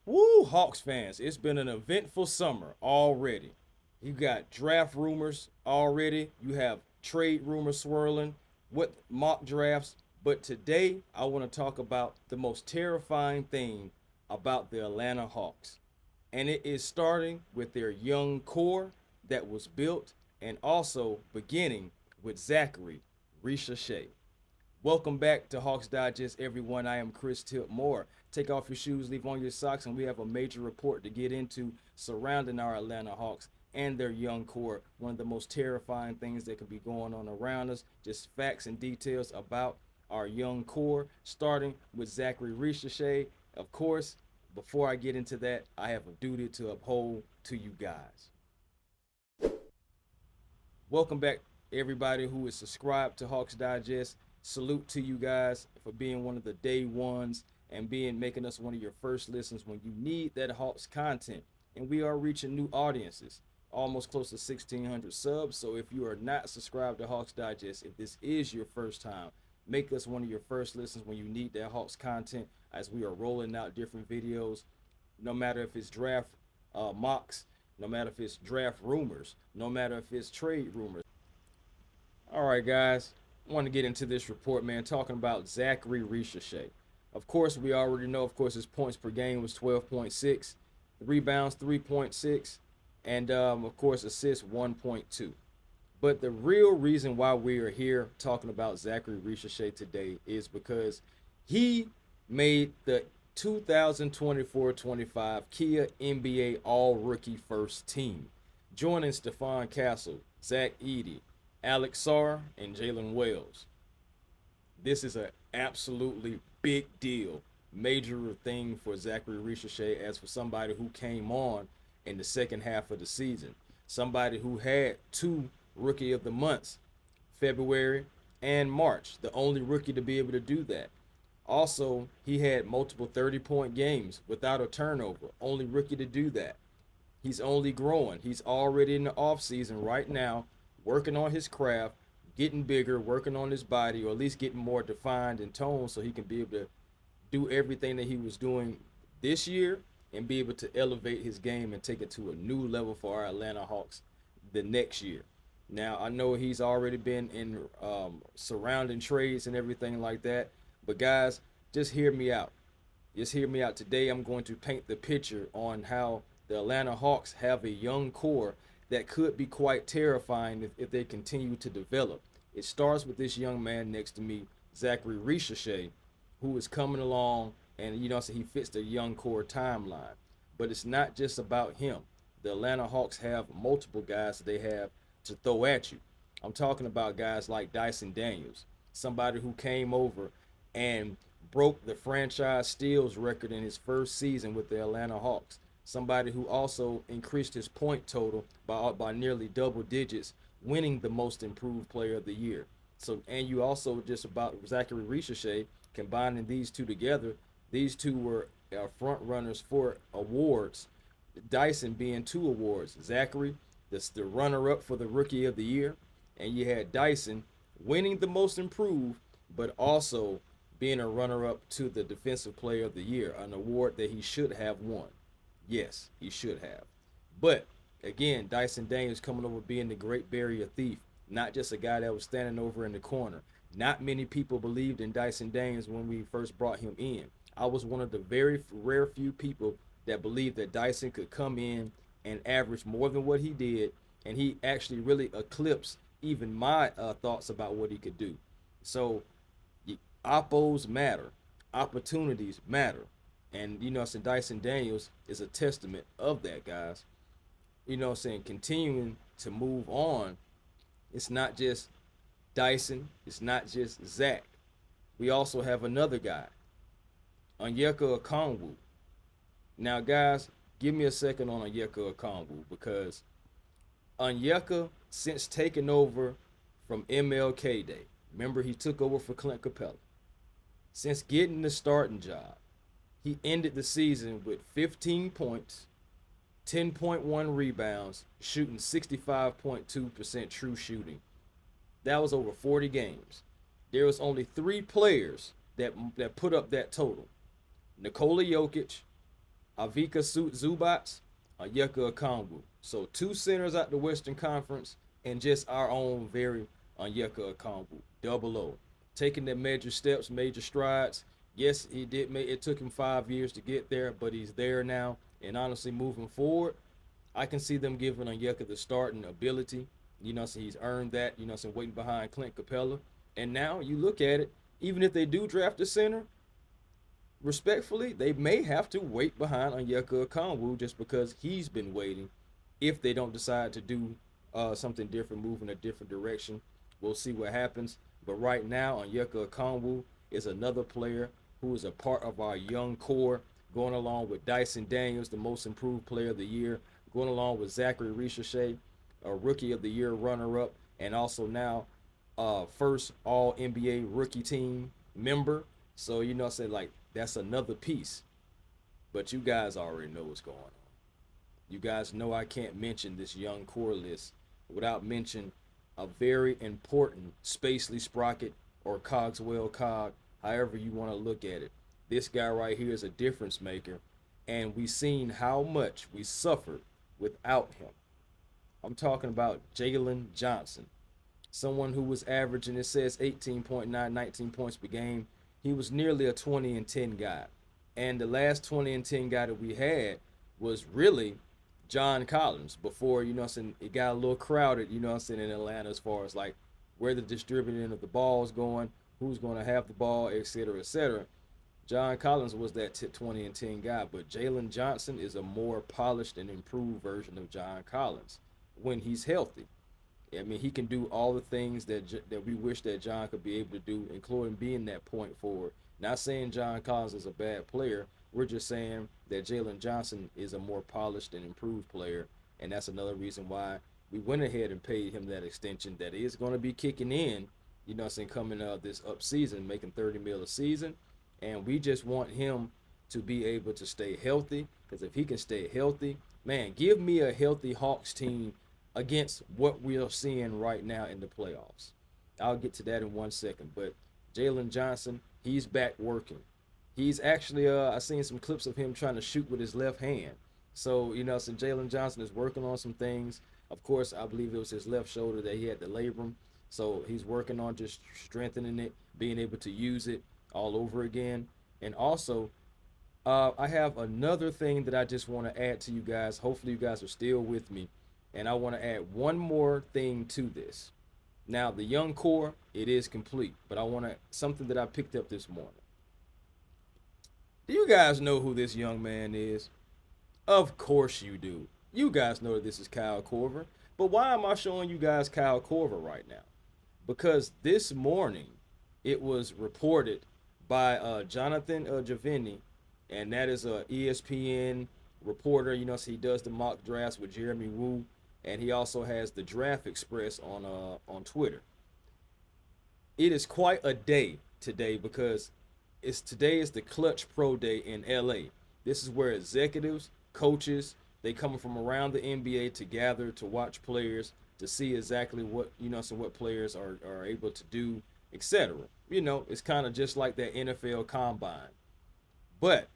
Woo, Hawks fans, it's been an eventful summer already. You got draft rumors already. You have trade rumors swirling with mock drafts. But today, I want to talk about the most terrifying thing about the Atlanta Hawks. And it is starting with their young core that was built and also beginning with Zaccharie Risacher. Welcome back to Hawks Digest, everyone. I am Chris Tipmore. Take off your shoes, leave on your socks, and we have a major report to get into surrounding our Atlanta Hawks and their young core. One of the most terrifying things that could be going on around us. Just facts and details about our young core, starting with Zachary Risha. Of course, before I get into that, I have a duty to uphold to you guys. Welcome back, everybody who is subscribed to Hawks Digest. Salute to you guys for being one of the day ones and making us one of your first listens when you need that Hawks content. And we are reaching new audiences, almost close to 1,600 subs. So if you are not subscribed to Hawks Digest, if this is your first time, make us one of your first listens when you need that Hawks content as we are rolling out different videos, no matter if it's draft mocks, no matter if it's draft rumors, no matter if it's trade rumors. All right, guys, I want to get into this report, man, talking about Zaccharie Risacher. Of course, we already know, of course, his points per game was 12.6, rebounds 3.6, and of course, assists 1.2. But the real reason why we are here talking about Zaccharie Risacher today is because he made the 2024-25 Kia NBA All-Rookie First Team, joining Stephon Castle, Zach Edey, Alex Sarr, and Jalen Wells. This is an absolutely big deal, major thing for Zaccharie Risacher as for somebody who came on in the second half of the season. Somebody who had two Rookie of the Months, February and March, the only rookie to be able to do that. Also, he had multiple 30-point games without a turnover, only rookie to do that. He's only growing. He's already in the offseason right now, working on his craft, getting bigger, working on his body, or at least getting more defined and toned so he can be able to do everything that he was doing this year and be able to elevate his game and take it to a new level for our Atlanta Hawks the next year. Now, I know he's already been in surrounding trades and everything like that, but guys, just hear me out. Just hear me out. Today, I'm going to paint the picture on how the Atlanta Hawks have a young core that could be quite terrifying if they continue to develop. It starts with this young man next to me, Zaccharie Risacher, who is coming along, and so he fits the young core timeline. But it's not just about him. The Atlanta Hawks have multiple guys that they have to throw at you. I'm talking about guys like Dyson Daniels, somebody who came over and broke the franchise steals record in his first season with the Atlanta Hawks. Somebody who also increased his point total by nearly double digits, winning the most improved player of the year. So, and you also just about Zaccharie Risacher, combining these two together, these two were front runners for awards. Dyson being two awards. Zaccharie, the runner up for the rookie of the year, and you had Dyson winning the most improved, but also being a runner up to the defensive player of the year, an award that he should have won. Yes, he should have. But again, Dyson Daniels coming over being the great barrier thief, not just a guy that was standing over in the corner. Not many people believed in Dyson Daniels when we first brought him in. I was one of the very rare few people that believed that Dyson could come in and average more than what he did, and he actually really eclipsed even my thoughts about what he could do. So, oppos matter, opportunities matter, and Dyson Daniels is a testament of that, guys. Continuing to move on, it's not just Dyson, it's not just Zach. We also have another guy, Anaka Aongu. Now, guys, give me a second on Anaka Aongu, because Anaka, since taking over from MLK Day, remember he took over for Clint Capela, since getting the starting job, he ended the season with 15 points, 10.1 rebounds, shooting 65.2% true shooting. That was over 40 games. There was only three players that put up that total: Nikola Jokic, Avika Zubats, Anaka Aongu. So 2 centers out the Western Conference and just our own very Anaka Aongu. Double O. Taking the major steps, major strides. Yes, he did make it took him 5 years to get there, but he's there now. And honestly, moving forward, I can see them giving Anaka the starting ability. So he's earned that, so waiting behind Clint Capela. And now you look at it, even if they do draft a center, respectfully, they may have to wait behind Anaka Aongu just because he's been waiting. If they don't decide to do something different, move in a different direction, we'll see what happens. But right now, Anaka Aongu is another player who is a part of our young core, going along with Dyson Daniels, the most improved player of the year, going along with Zaccharie Risacher, a rookie of the year runner-up, and also now first all NBA rookie team member. So, like that's another piece. But you guys already know what's going on. You guys know I can't mention this young core list without mentioning a very important Spacely Sprocket or Cogswell Cog, however you want to look at it. This guy right here is a difference maker, and we've seen how much we suffered without him. I'm talking about Jaylen Johnson, someone who was averaging, it says 18.9, 19 points per game. He was nearly a 20 and 10 guy. And the last 20 and 10 guy that we had was really John Collins before, it got a little crowded, in Atlanta as far as like where the distributing of the ball is going, who's going to have the ball, et cetera, et cetera. John Collins was that 20 and 10 guy, but Jaylen Johnson is a more polished and improved version of John Collins when he's healthy. I mean, he can do all the things that we wish that John could be able to do, including being that point forward. Not saying John Collins is a bad player. We're just saying that Jaylen Johnson is a more polished and improved player, and that's another reason why we went ahead and paid him that extension that is going to be kicking in, coming this up season, making $30 million a season. And we just want him to be able to stay healthy, because if he can stay healthy, man, give me a healthy Hawks team against what we are seeing right now in the playoffs. I'll get to that in 1 second. But Jaylen Johnson, he's back working. He's actually, I seen some clips of him trying to shoot with his left hand. So, so Jaylen Johnson is working on some things. Of course, I believe it was his left shoulder that he had to labrum. So he's working on just strengthening it, being able to use it all over again. And also, I have another thing that I just want to add to you guys. Hopefully you guys are still with me. And I want to add one more thing to this. Now, the young core, it is complete. But I want to, something that I picked up this morning. Do you guys know who this young man is? Of course you do. You guys know that this is Kyle Corver. But why am I showing you guys Kyle Corver right now? Because this morning, it was reported by Jonathan Giovanni, and that is a ESPN reporter. So he does the mock drafts with Jeremy Woo, and he also has the Draft Express on Twitter. It is quite a day today because today is the Clutch Pro Day in LA. This is where executives, coaches, they come from around the NBA to gather to watch players, to see exactly what what players are able to do, etc. It's kind of just like that NFL Combine. But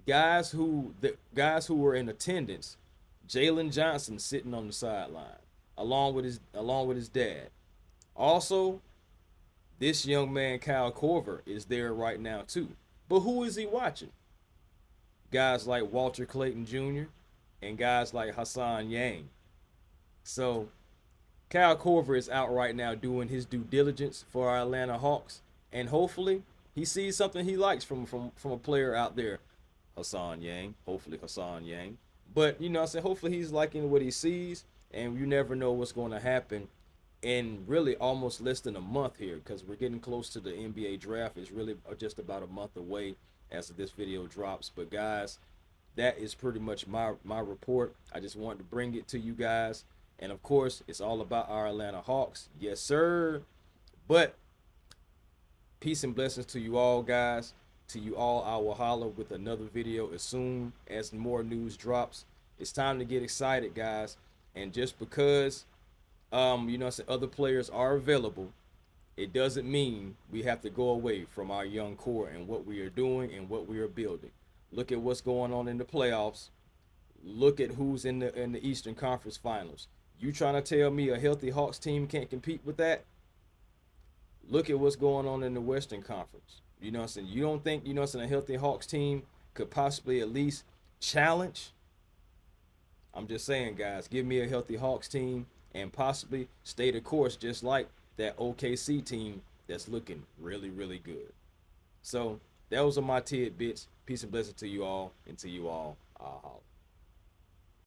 guys who were in attendance, Jaylen Johnson sitting on the sideline along with his dad. Also, this young man Kyle Corver is there right now too. But who is he watching? Guys like Walter Clayton Jr. and guys like Hassan Yang. So Kyle Corver is out right now doing his due diligence for our Atlanta Hawks, and hopefully he sees something he likes from a player out there. Hassan Yang. But hopefully he's liking what he sees, and you never know what's going to happen in really almost less than a month here, because we're getting close to the NBA draft. It's really just about a month away as this video drops. But guys, that is pretty much my report. I just wanted to bring it to you guys. And of course, it's all about our Atlanta Hawks. Yes, sir. But peace and blessings to you all, guys. To you all, I will holler with another video as soon as more news drops. It's time to get excited, guys. And just because other players are available, it doesn't mean we have to go away from our young core and what we are doing and what we are building. Look at what's going on in the playoffs. Look at who's in the Eastern Conference Finals. You trying to tell me a healthy Hawks team can't compete with that? Look at what's going on in the Western Conference. You know what I'm saying? You don't think, you know what I'm saying, a healthy Hawks team could possibly at least challenge? I'm just saying, guys, give me a healthy Hawks team and possibly stay the course just like that OKC team that's looking really, really good. So, those are my tidbits. Peace and blessings to you all, and to you all, I'll holler.